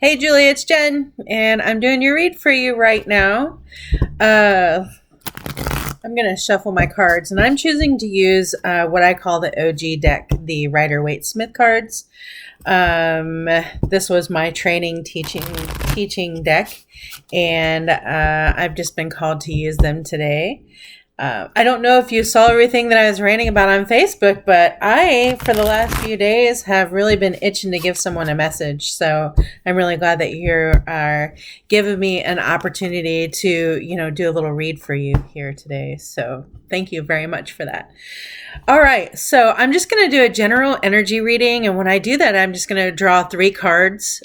Hey Julie, it's Jen, and I'm doing your read for you right now. Uh, I'm going to shuffle my cards, and I'm choosing to use what I call the OG deck, the Rider-Waite Smith cards. This was my training teaching deck, and I've just been called to use them today. I don't know if you saw everything that I was ranting about on Facebook, but I, for the last few days, have really been itching to give someone a message. So I'm really glad that you are giving me an opportunity to, do a little read for you here today. So thank you very much for that. All right. So I'm just going to do a general energy reading. And when I do that, I'm just going to draw 3 cards,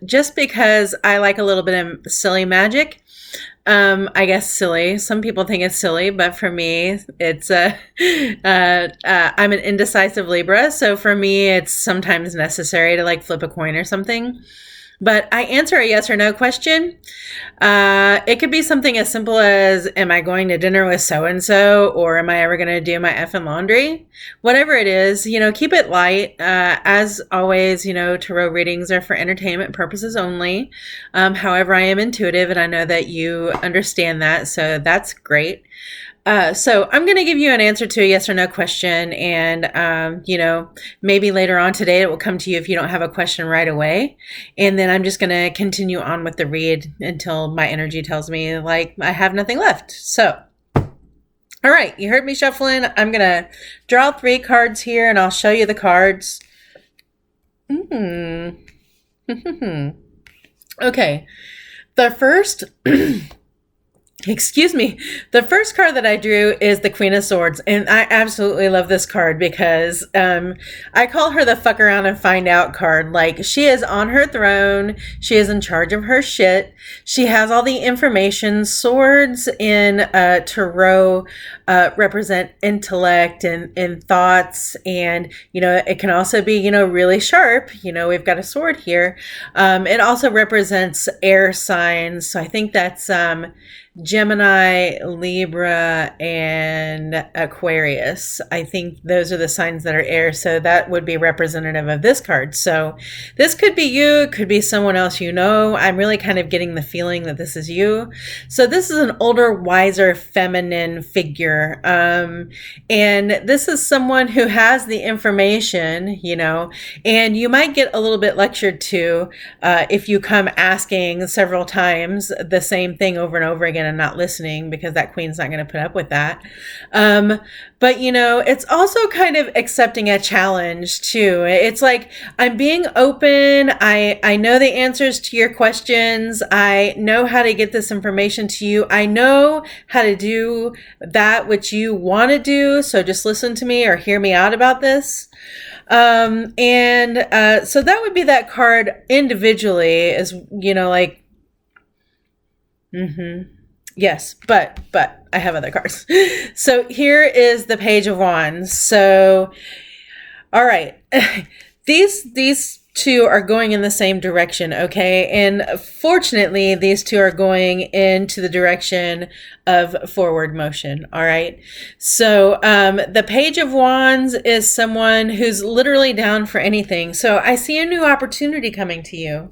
just because I like a little bit of silly magic. I guess silly. Some people think it's silly, but for me, it's I'm an indecisive Libra, so for me, it's sometimes necessary to like flip a coin or something. But I answer a yes or no question. It could be something as simple as, am I going to dinner with so-and-so? Or am I ever going to do my effing laundry? Whatever it is, keep it light. As always, tarot readings are for entertainment purposes only. However, I am intuitive and I know that you understand that. So that's great. So I'm going to give you an answer to a yes or no question. And, maybe later on today, it will come to you if you don't have a question right away. And then I'm just going to continue on with the read until my energy tells me like I have nothing left. So, all right, you heard me shuffling. I'm going to draw 3 cards here and I'll show you the cards. Okay. The first Excuse me. The first card that I drew is the Queen of Swords, and I absolutely love this card because I call her the fuck around and find out card. Like, she is on her throne. She is in charge of her shit. She has all the information. Swords in tarot represent intellect and thoughts, and it can also be really sharp. We've got a sword here. It also represents air signs, so I think that's Gemini, Libra, and Aquarius. I think those are the signs that are air, so that would be representative of this card. So this could be you, it could be someone else I'm really kind of getting the feeling that this is you. So this is an older, wiser, feminine figure. And this is someone who has the information, and you might get a little bit lectured to if you come asking several times the same thing over and over again and not listening, because that queen's not going to put up with that. But it's also kind of accepting a challenge too. It's like, I'm being open. I know the answers to your questions. I know how to get this information to you. I know how to do that which you want to do. So just listen to me or hear me out about this. So that would be that card individually, is like, yes, but I have other cards. So here is the Page of Wands. So, all right, these 2 are going in the same direction, okay? And fortunately, these 2 are going into the direction of forward motion, all right? So the Page of Wands is someone who's literally down for anything. So I see a new opportunity coming to you.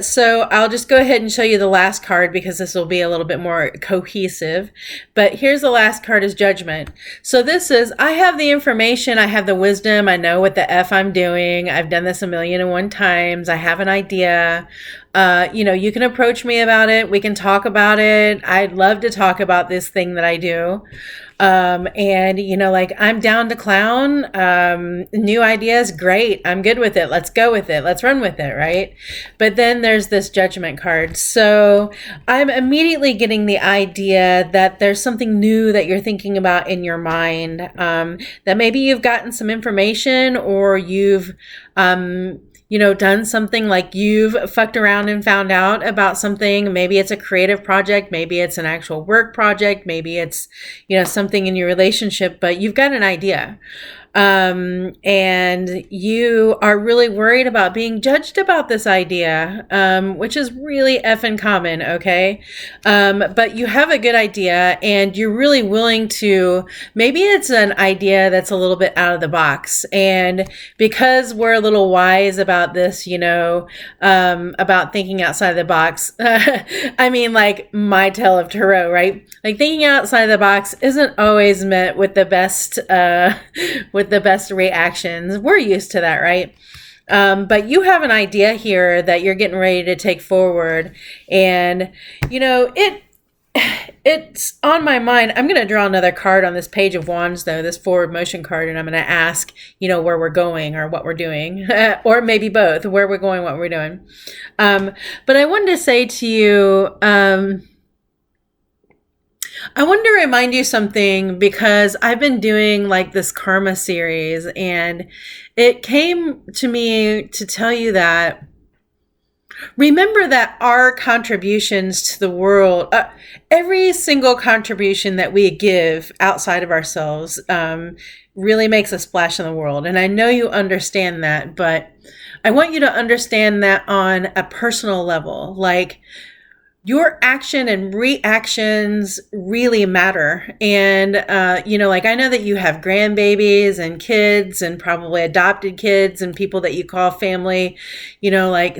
So I'll just go ahead and show you the last card because this will be a little bit more cohesive. But here's the last card, is Judgment. So this is, I have the information, I have the wisdom, I know what the F I'm doing. I've done this 1,000,001 times. I have an idea. You can approach me about it. We can talk about it. I'd love to talk about this thing that I do. I'm down to clown. New ideas, great. I'm good with it. Let's go with it. Let's run with it, right? But then there's this Judgment card. So I'm immediately getting the idea that there's something new that you're thinking about in your mind, that maybe you've gotten some information, or you've, done something, like you've fucked around and found out about something. Maybe it's a creative project. Maybe it's an actual work project. Maybe it's, something in your relationship, but you've got an idea. And you are really worried about being judged about this idea, which is really effing common, okay? But you have a good idea and you're really willing to, maybe it's an idea that's a little bit out of the box. And because we're a little wise about this, about thinking outside the box, I mean, like my tale of tarot, right? Like thinking outside the box isn't always met with the best, with the best reactions. We're used to that, right? But you have an idea here that you're getting ready to take forward, and it's on my mind. I'm going to draw another card on this Page of Wands, though, this forward motion card, and I'm going to ask, where we're going or what we're doing, or maybe both, where we're going, what we're doing. But I wanted to say to you, I wanted to remind you something, because I've been doing like this karma series, and it came to me to tell you that remember that our contributions to the world, every single contribution that we give outside of ourselves, really makes a splash in the world. And I know you understand that, but I want you to understand that on a personal level. Like, your action and reactions really matter. And, like I know that you have grandbabies and kids and probably adopted kids and people that you call family,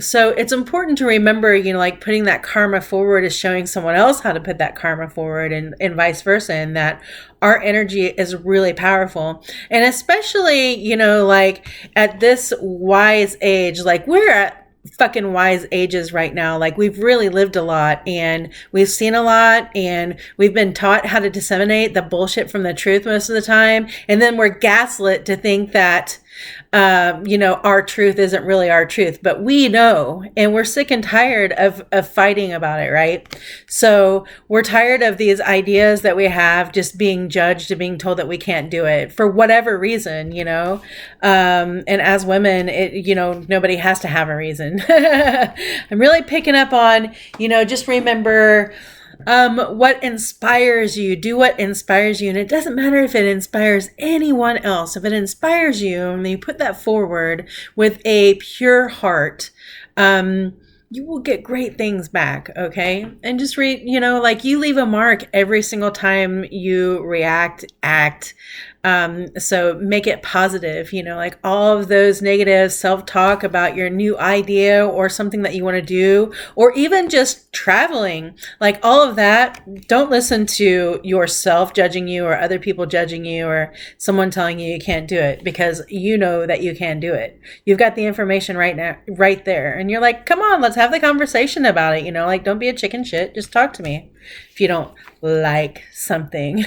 so it's important to remember, like putting that karma forward is showing someone else how to put that karma forward, and vice versa. And that our energy is really powerful. And especially, like at this wise age, like we're at fucking wise ages right now. Like we've really lived a lot, and we've seen a lot, and we've been taught how to disseminate the bullshit from the truth most of the time. And then we're gaslit to think that, our truth isn't really our truth, but we know, and we're sick and tired of fighting about it. Right. So we're tired of these ideas that we have just being judged and being told that we can't do it for whatever reason, and as women, nobody has to have a reason. I'm really picking up on, just remember, what inspires you. Do what inspires you. And it doesn't matter if it inspires anyone else. If it inspires you and you put that forward with a pure heart, you will get great things back. Okay. And just like you leave a mark every single time you react, act. So make it positive, like all of those negative self-talk about your new idea or something that you want to do, or even just traveling, like all of that. Don't listen to yourself judging you or other people judging you or someone telling you you can't do it, because you know that you can do it. You've got the information right now, right there. And you're like, come on, let's have the conversation about it. Like, don't be a chicken shit. Just talk to me if you don't like something.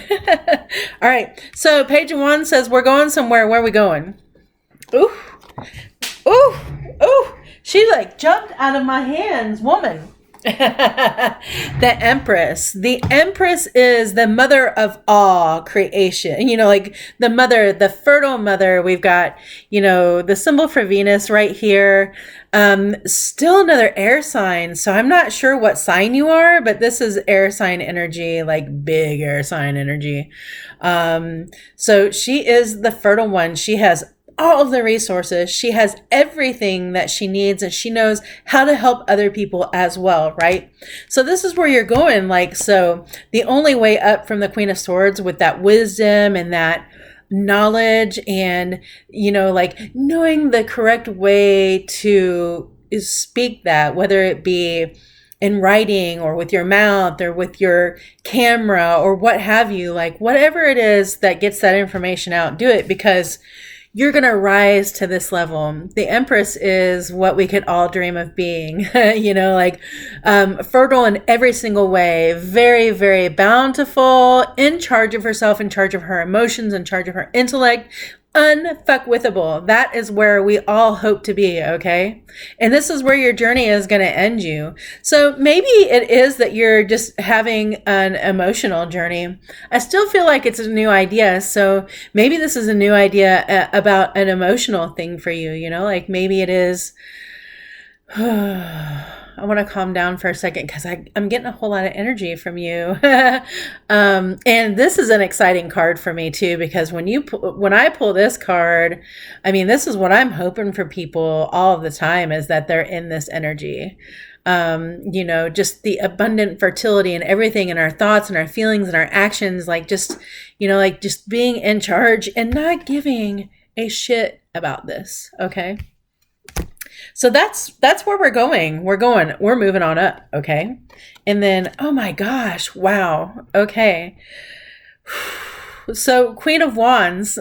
All right. So Page of Wands says we're going somewhere. Where are we going? Ooh. Ooh. Ooh. She like jumped out of my hands, woman. The Empress. The Empress is the mother of all creation. Like the mother, the fertile mother. We've got, the symbol for Venus right here. Still another air sign. So I'm not sure what sign you are, but this is air sign energy, like big air sign energy. So she is the fertile one. She has all of the resources. She has everything that she needs, and she knows how to help other people as well, right? So this is where you're going. Like, so the only way up from the Queen of Swords with that wisdom and that knowledge and, like knowing the correct way to speak that, whether it be in writing or with your mouth or with your camera or what have you, like whatever it is that gets that information out, do it, because you're going to rise to this level. The Empress is what we could all dream of being, fertile in every single way, very, very bountiful, in charge of herself, in charge of her emotions, in charge of her intellect, unfuckwithable. That is where we all hope to be, okay? And this is where your journey is going to end you. So maybe it is that you're just having an emotional journey. I still feel like it's a new idea. So maybe this is a new idea about an emotional thing for you, like maybe it is I want to calm down for a second because I'm getting a whole lot of energy from you. And this is an exciting card for me too, because when I pull this card, I mean, this is what I'm hoping for people all of the time, is that they're in this energy. Just the abundant fertility and everything in our thoughts and our feelings and our actions, like just being in charge and not giving a shit about this. Okay. So that's where we're going. We're moving on up. Okay. And then, oh my gosh. Wow. Okay. So Queen of Wands,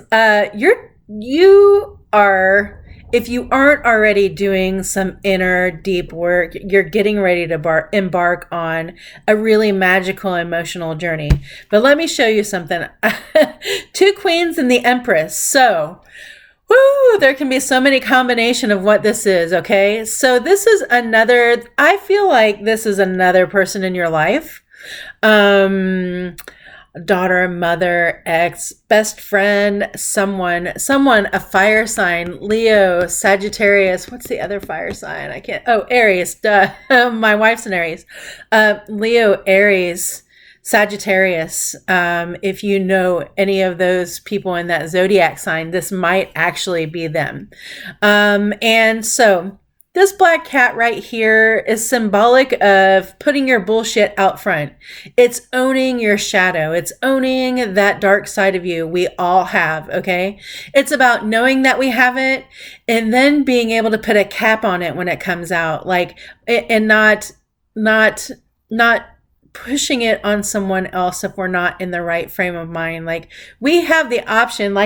you are, if you aren't already doing some inner deep work, you're getting ready to embark on a really magical emotional journey. But let me show you something. 2 queens and the Empress. So, woo, there can be so many combination of what this is, okay? So this is I feel like this is another person in your life. Daughter, mother, ex, best friend, someone, a fire sign, Leo, Sagittarius. What's the other fire sign? Aries. Duh. My wife's an Aries. Leo, Aries, Sagittarius. If you know any of those people in that zodiac sign, this might actually be them. And so this black cat right here is symbolic of putting your bullshit out front. It's owning your shadow. It's owning that dark side of you we all have, okay? It's about knowing that we have it and then being able to put a cap on it when it comes out, and not pushing it on someone else if we're not in the right frame of mind. Like, we have the option,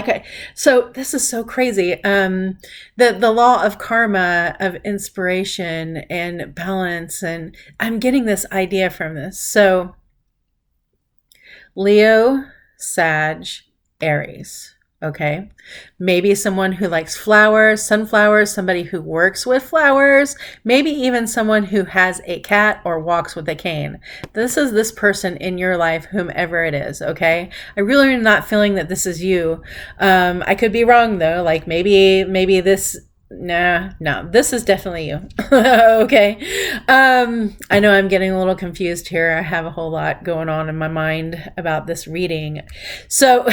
so this is so crazy. The law of karma, of inspiration and balance, and I'm getting this idea from this. So Leo, Sag, Aries. Okay. Maybe someone who likes flowers, sunflowers, somebody who works with flowers, maybe even someone who has a cat or walks with a cane. This is this person in your life, whomever it is. Okay. I really am not feeling that this is you. I could be wrong though. Like maybe this, no, this is definitely you. Okay. I know I'm getting a little confused here. I have a whole lot going on in my mind about this reading. So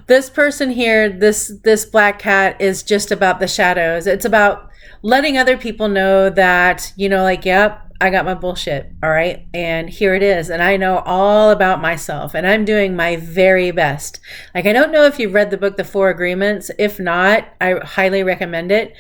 this person here, this black cat, is just about the shadows. It's about letting other people know that, yep, I got my bullshit. All right. And here it is. And I know all about myself and I'm doing my very best. I don't know if you've read the book, The 4 Agreements. If not, I highly recommend it.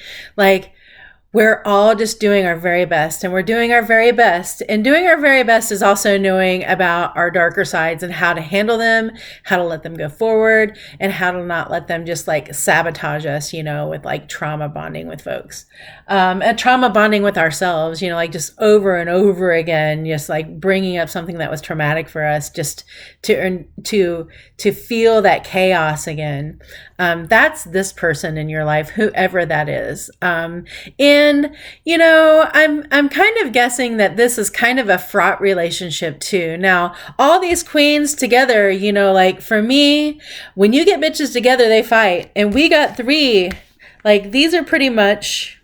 We're all just doing our very best, and we're doing our very best. And doing our very best is also knowing about our darker sides and how to handle them, how to let them go forward, and how to not let them just sabotage us, with trauma bonding with folks. And trauma bonding with ourselves, just over and over again, just bringing up something that was traumatic for us, just to feel that chaos again. That's this person in your life, whoever that is. And I'm kind of guessing that this is kind of a fraught relationship too. Now, all these queens together, for me, when you get bitches together, they fight. And we got 3. These are pretty much,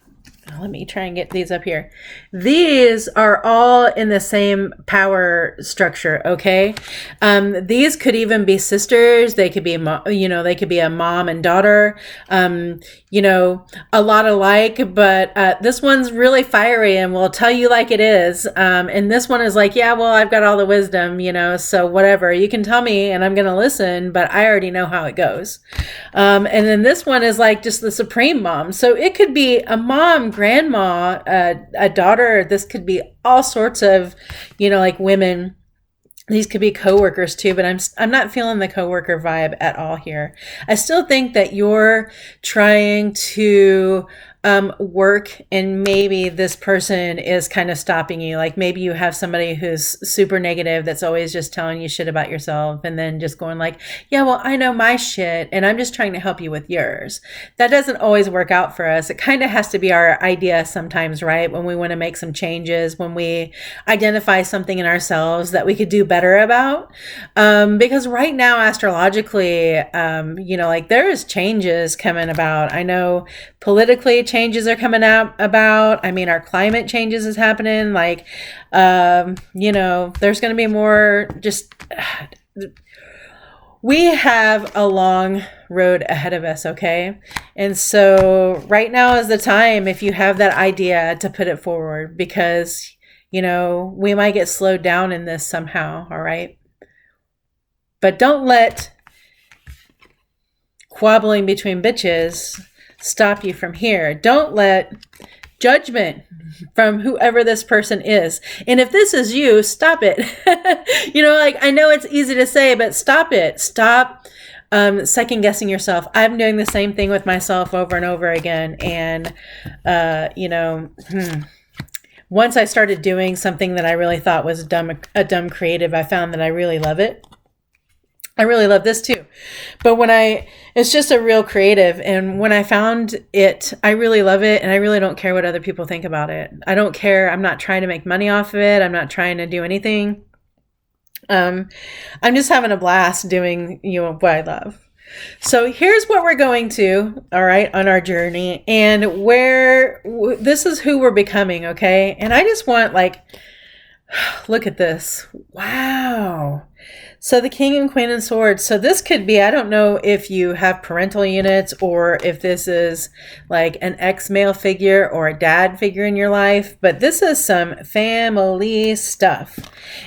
let me try and get these up here. These are all in the same power structure. Okay. These could even be sisters. They could be, they could be a mom and daughter, a lot alike, but, this one's really fiery and will tell you like it is. And this one is yeah, well, I've got all the wisdom, so whatever, you can tell me and I'm going to listen, but I already know how it goes. And then this one is just the supreme mom. So it could be a mom, grandma, a daughter. This could be all sorts of, women. These could be coworkers too, but I'm not feeling the coworker vibe at all here. I still think that you're trying to work, and maybe this person is kind of stopping you. Maybe you have somebody who's super negative that's always just telling you shit about yourself, and then just going yeah, well, I know my shit and I'm just trying to help you with yours. That doesn't always work out for us. It kind of has to be our idea sometimes, right? When we want to make some changes, when we identify something in ourselves that we could do better about. Because right now, astrologically, there is changes coming about. I know politically, changes are coming out about. I mean, our climate changes is happening. Like, there's going to be more just, we have a long road ahead of us. Okay. And so right now is the time, if you have that idea, to put it forward, because, we might get slowed down in this somehow. All right. But don't let squabbling between bitches stop you from here. Don't let judgment from whoever this person is. And if this is you, stop it. I know it's easy to say, but stop it. Stop second guessing yourself. I'm doing the same thing with myself over and over again. And, once I started doing something that I really thought was a dumb creative, I found that I really love it. I really love this too. But it's just a real creative. And when I found it, I really love it. And I really don't care what other people think about it. I don't care. I'm not trying to make money off of it. I'm not trying to do anything. I'm just having a blast doing, what I love. So here's what we're going to, all right, on our journey, and this is who we're becoming. Okay. And I just want, look at this. Wow. So the King and Queen of Swords. So this could be, I don't know if you have parental units, or if this is like an ex-male figure or a dad figure in your life, but this is some family stuff.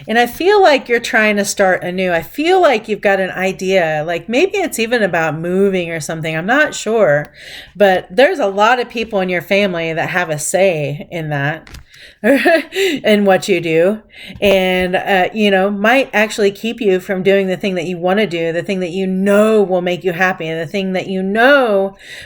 And I feel like you're trying to start anew. I feel like you've got an idea, like maybe it's even about moving or something. I'm not sure, but there's a lot of people in your family that have a say in that. And what you do, and might actually keep you from doing the thing that you want to do, the thing that will make you happy, and the thing that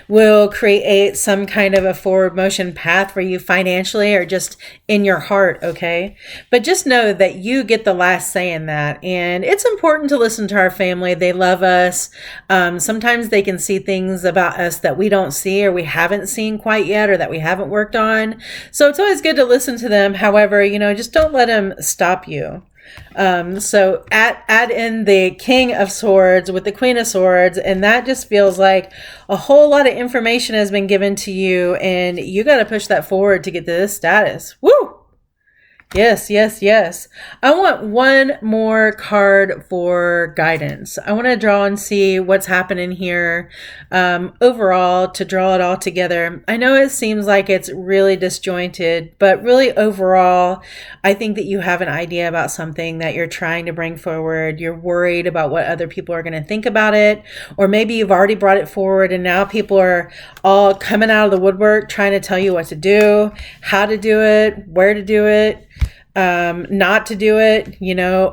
will create some kind of a forward motion path for you financially or just in your heart. Okay, but just know that you get the last say in that, and it's important to listen to our family. They love us. Sometimes they can see things about us that we don't see, or we haven't seen quite yet, or that we haven't worked on. So it's always good to listen to them. However, just don't let them stop you. So add in the King of Swords with the Queen of Swords, and that just feels like a whole lot of information has been given to you, and you got to push that forward to get to this status. Woo! Yes, yes, yes. I want one more card for guidance. I want to draw and see what's happening here overall, to draw it all together. I know it seems like it's really disjointed, but really overall, I think that you have an idea about something that you're trying to bring forward. You're worried about what other people are going to think about it, or maybe you've already brought it forward and now people are all coming out of the woodwork trying to tell you what to do, how to do it, where to do it. Not to do it,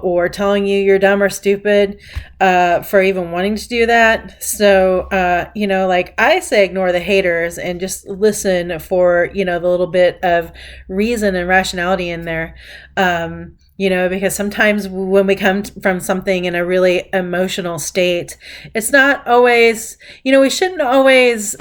or telling you you're dumb or stupid for even wanting to do that. So, I say ignore the haters and just listen for, the little bit of reason and rationality in there. Because sometimes when we come from something in a really emotional state, it's not always, we shouldn't always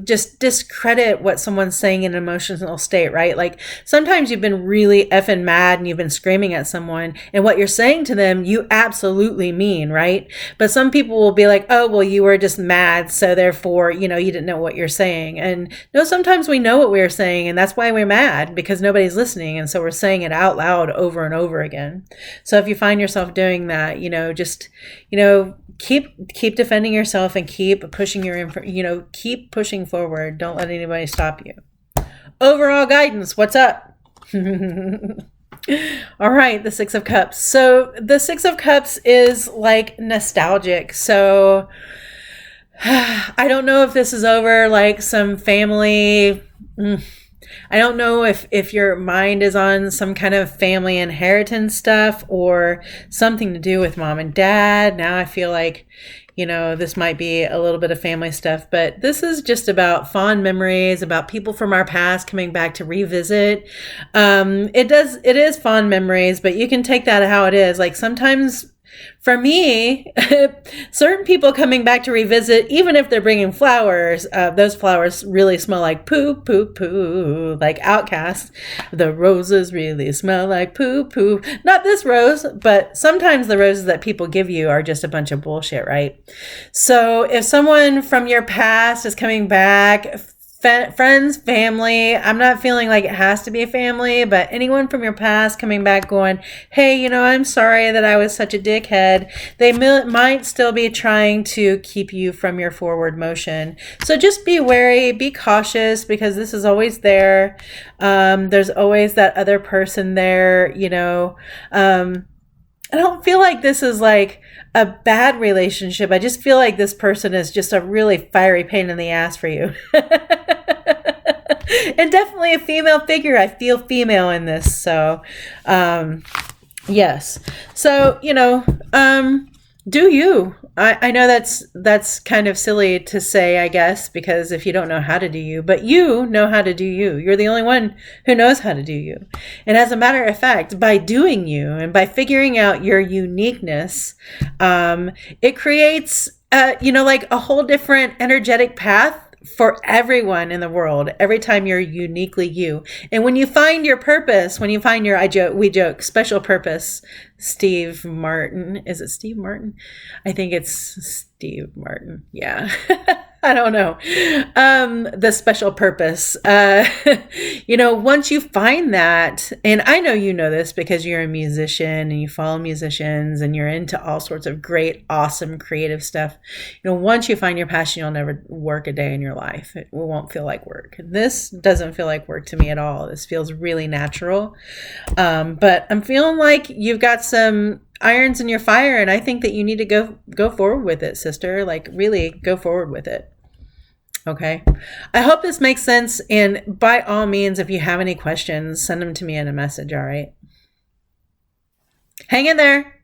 just discredit what someone's saying in an emotional state, right? Like sometimes you've been really effing mad and you've been screaming at someone, and what you're saying to them, you absolutely mean, right? But some people will be like, oh, well, you were just mad, so therefore, you didn't know what you're saying. And no, sometimes we know what we're saying, and that's why we're mad, because nobody's listening. And so we're saying it out loud over and over again. So if you find yourself doing that, just, keep defending yourself and keep pushing keep pushing forward. Don't let anybody stop you. Overall guidance. What's up? All right. The Six of Cups. So the Six of Cups is like nostalgic. So I don't know if this is over like some family. I don't know if your mind is on some kind of family inheritance stuff or something to do with mom and dad. Now I feel like, this might be a little bit of family stuff, but this is just about fond memories, about people from our past coming back to revisit. It is fond memories, but you can take that how it is. Like sometimes for me, certain people coming back to revisit, even if they're bringing flowers, those flowers really smell like poo, poo, poo, like Outcast. The roses really smell like poo, poo. Not this rose, but sometimes the roses that people give you are just a bunch of bullshit, right? So if someone from your past is coming back, friends, family. I'm not feeling like it has to be a family, but anyone from your past coming back going, hey, I'm sorry that I was such a dickhead. They might still be trying to keep you from your forward motion. So just be wary, be cautious, because this is always there. There's always that other person there, I don't feel like this is like a bad relationship. I just feel like this person is just a really fiery pain in the ass for you. And definitely a female figure. I feel female in this. So, yes. So, do you. I know that's kind of silly to say, I guess, because if you don't know how to do you, but you know how to do you. You're the only one who knows how to do you. And as a matter of fact, by doing you and by figuring out your uniqueness, it creates, like a whole different energetic path for everyone in the world every time you're uniquely you. And when you find your purpose, when you find your, we joke, special purpose, Steve Martin. Is it Steve Martin? I think it's Steve Martin. Yeah. I don't know. The special purpose. Once you find that, and I know you know this because you're a musician and you follow musicians and you're into all sorts of great, awesome, creative stuff. Once you find your passion, you'll never work a day in your life. It won't feel like work. This doesn't feel like work to me at all. This feels really natural. But I'm feeling like you've got some irons in your fire, and I think that you need to go forward with it, sister. Like, really go forward with it. Okay. I hope this makes sense. And by all means, if you have any questions, send them to me in a message. All right. Hang in there.